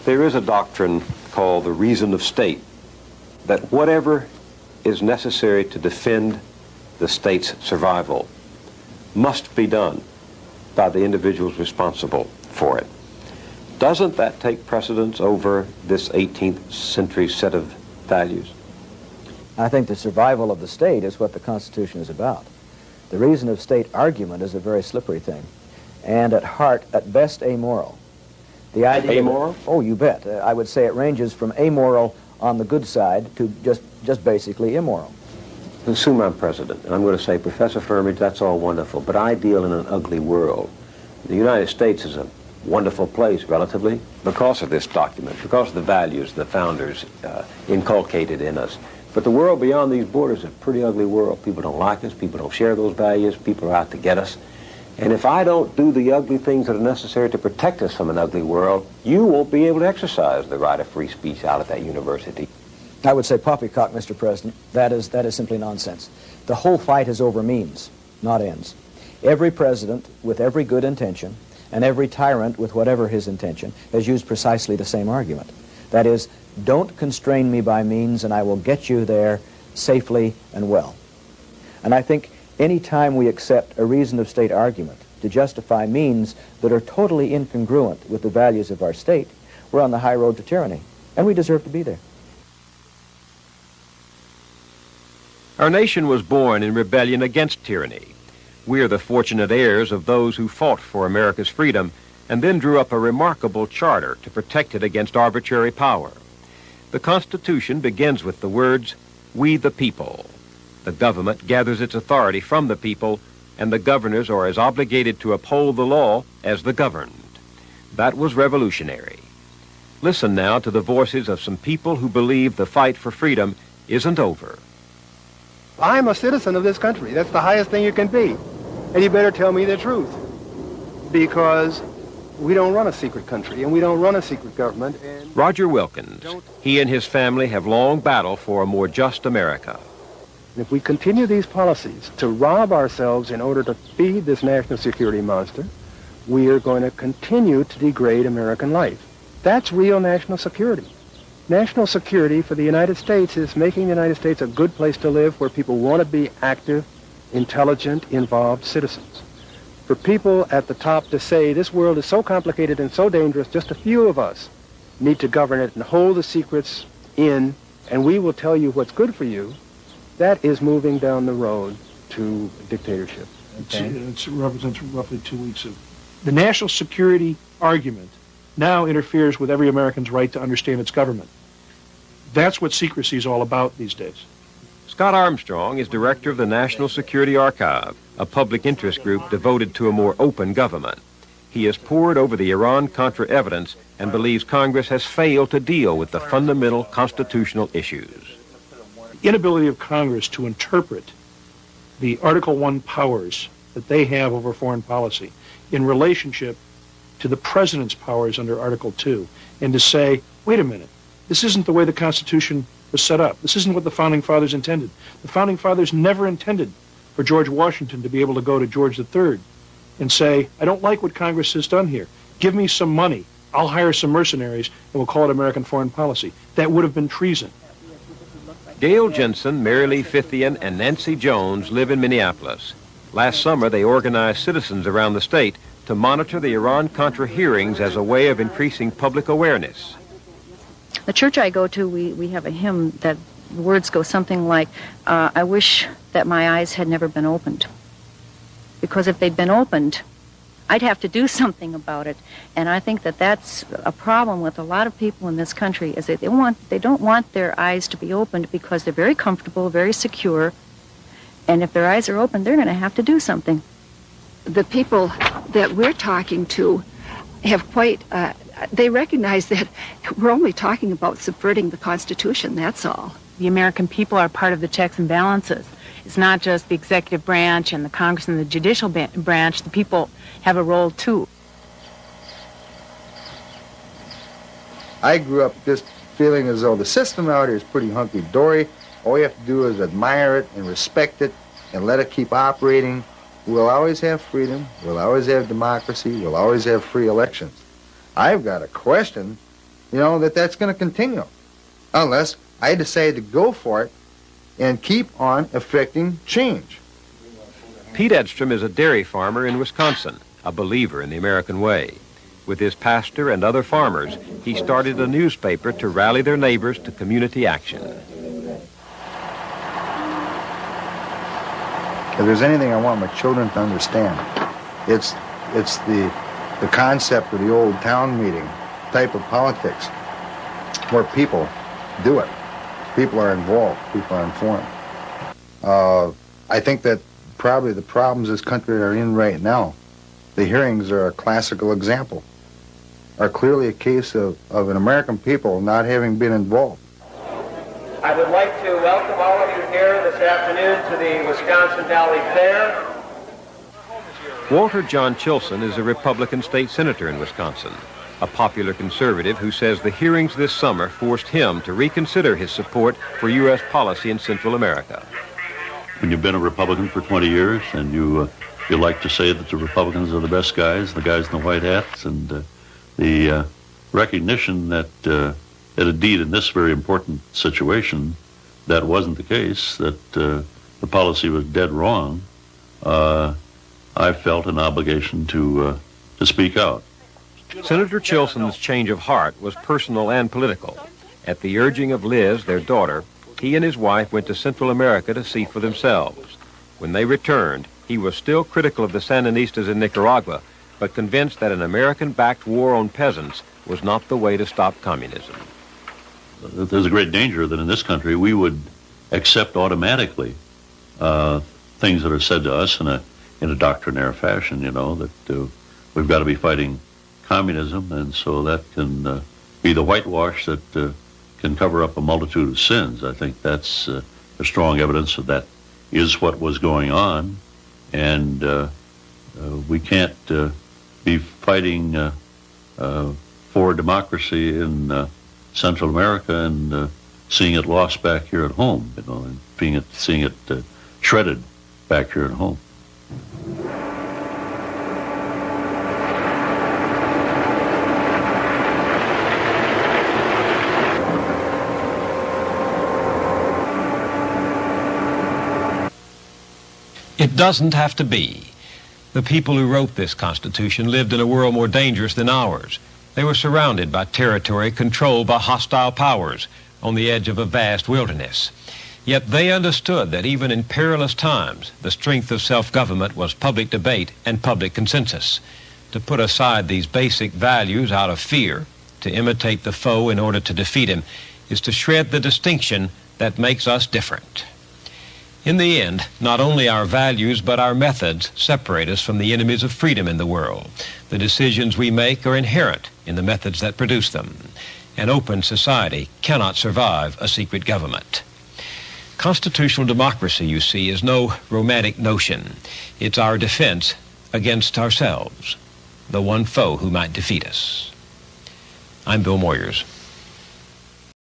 There is a doctrine called the reason of state, that whatever is necessary to defend the state's survival must be done by the individuals responsible for it. Doesn't that take precedence over this 18th century set of values? I think the survival of the state is what the Constitution is about. The reason of state argument is a very slippery thing, and at heart, at best, amoral. The idea amoral? Oh, you bet. I would say it ranges from amoral on the good side to just basically immoral. Assume I'm president, and I'm going to say, Professor Firmage, that's all wonderful, but I deal in an ugly world. The United States is a wonderful place, relatively, because of this document, because of the values the founders inculcated in us. But the world beyond these borders is a pretty ugly world. People don't like us, people don't share those values, people are out to get us. And if I don't do the ugly things that are necessary to protect us from an ugly world, you won't be able to exercise the right of free speech out at that university. I would say poppycock, Mr. President. That is simply nonsense. The whole fight is over means, not ends. Every president with every good intention and every tyrant with whatever his intention has used precisely the same argument. That is, don't constrain me by means and I will get you there safely and well. And I think any time we accept a reason of state argument to justify means that are totally incongruent with the values of our state, we're on the high road to tyranny, and we deserve to be there. Our nation was born in rebellion against tyranny. We are the fortunate heirs of those who fought for America's freedom and then drew up a remarkable charter to protect it against arbitrary power. The Constitution begins with the words, "We the people." The government gathers its authority from the people, and the governors are as obligated to uphold the law as the governed. That was revolutionary. Listen now to the voices of some people who believe the fight for freedom isn't over. I'm a citizen of this country. That's the highest thing you can be. And you better tell me the truth. Because we don't run a secret country, and we don't run a secret government. And Roger Wilkins. He and his family have long battled for a more just America. if we continue these policies to rob ourselves in order to feed this national security monster, we are going to continue to degrade American life. That's real national security. National security for the United States is making the United States a good place to live where people want to be active, intelligent, involved citizens. For people at the top to say this world is so complicated and so dangerous, just a few of us need to govern it and hold the secrets in, and we will tell you what's good for you, that is moving down the road to dictatorship. Okay? It represents roughly 2 weeks of... The national security argument now interferes with every American's right to understand its government. That's what secrecy is all about these days. Scott Armstrong is director of the National Security Archive, a public interest group devoted to a more open government. He has pored over the Iran-Contra evidence and believes Congress has failed to deal with the fundamental constitutional issues. The inability of Congress to interpret the Article I powers that they have over foreign policy in relationship to the President's powers under Article II, and to say, wait a minute, this isn't the way the Constitution was set up. This isn't what the Founding Fathers intended. The Founding Fathers never intended for George Washington to be able to go to George III and say, I don't like what Congress has done here. Give me some money. I'll hire some mercenaries, and we'll call it American foreign policy. That would have been treason. Gail Jensen, Mary Lee Fithian, and Nancy Jones live in Minneapolis. Last summer, they organized citizens around the state to monitor the Iran-Contra hearings as a way of increasing public awareness. The church I go to, we have a hymn that the words go something like, I wish that my eyes had never been opened. Because if they'd been opened, I'd have to do something about it. And I think that that's a problem with a lot of people in this country, is that they don't want their eyes to be opened because they're very comfortable, very secure. And if their eyes are open, they're going to have to do something. The people that we're talking to have quite, they recognize that we're only talking about subverting the Constitution, that's all. The American people are part of the checks and balances. It's not just the executive branch and the Congress and the judicial branch. The people have a role, too. I grew up just feeling as though the system out here is pretty hunky-dory. All you have to do is admire it and respect it and let it keep operating. We'll always have freedom. We'll always have democracy. We'll always have free elections. I've got a question. you know, that's going to continue unless I decide to go for it and keep on effecting change. Pete Edstrom is a dairy farmer in Wisconsin, a believer in the American way. With his pastor and other farmers, he started a newspaper to rally their neighbors to community action. If there's anything I want my children to understand, it's the concept of the old town meeting type of politics where people do it. People are involved. People are informed. I think that probably the problems this country are in right now, the hearings are a classical example, are clearly a case of an American people not having been involved. I would like to welcome all of you here this afternoon to the Wisconsin Valley Fair. Walter John Chilson is a Republican state senator in Wisconsin, a popular conservative who says the hearings this summer forced him to reconsider his support for U.S. policy in Central America. When you've been a Republican for 20 years and you like to say that the Republicans are the best guys, the guys in the white hats, and the recognition that indeed in this very important situation that wasn't the case, that the policy was dead wrong, I felt an obligation to speak out. Senator Chilson's change of heart was personal and political. At the urging of Liz, their daughter, he and his wife went to Central America to see for themselves. When they returned, he was still critical of the Sandinistas in Nicaragua, but convinced that an American-backed war on peasants was not the way to stop communism. There's a great danger that in this country we would accept automatically things that are said to us in a doctrinaire fashion, you know, that we've got to be fighting communism, and so that can be the whitewash that can cover up a multitude of sins. I think that's a strong evidence that is what was going on, and we can't be fighting for democracy in Central America and seeing it lost back here at home, you know, and seeing it shredded back here at home. It doesn't have to be. The people who wrote this Constitution lived in a world more dangerous than ours. They were surrounded by territory controlled by hostile powers on the edge of a vast wilderness. Yet they understood that even in perilous times, the strength of self-government was public debate and public consensus. To put aside these basic values out of fear, to imitate the foe in order to defeat him, is to shred the distinction that makes us different. In the end, not only our values but our methods separate us from the enemies of freedom in the world. The decisions we make are inherent in the methods that produce them. An open society cannot survive a secret government. Constitutional democracy, you see, is no romantic notion. It's our defense against ourselves, the one foe who might defeat us. I'm Bill Moyers.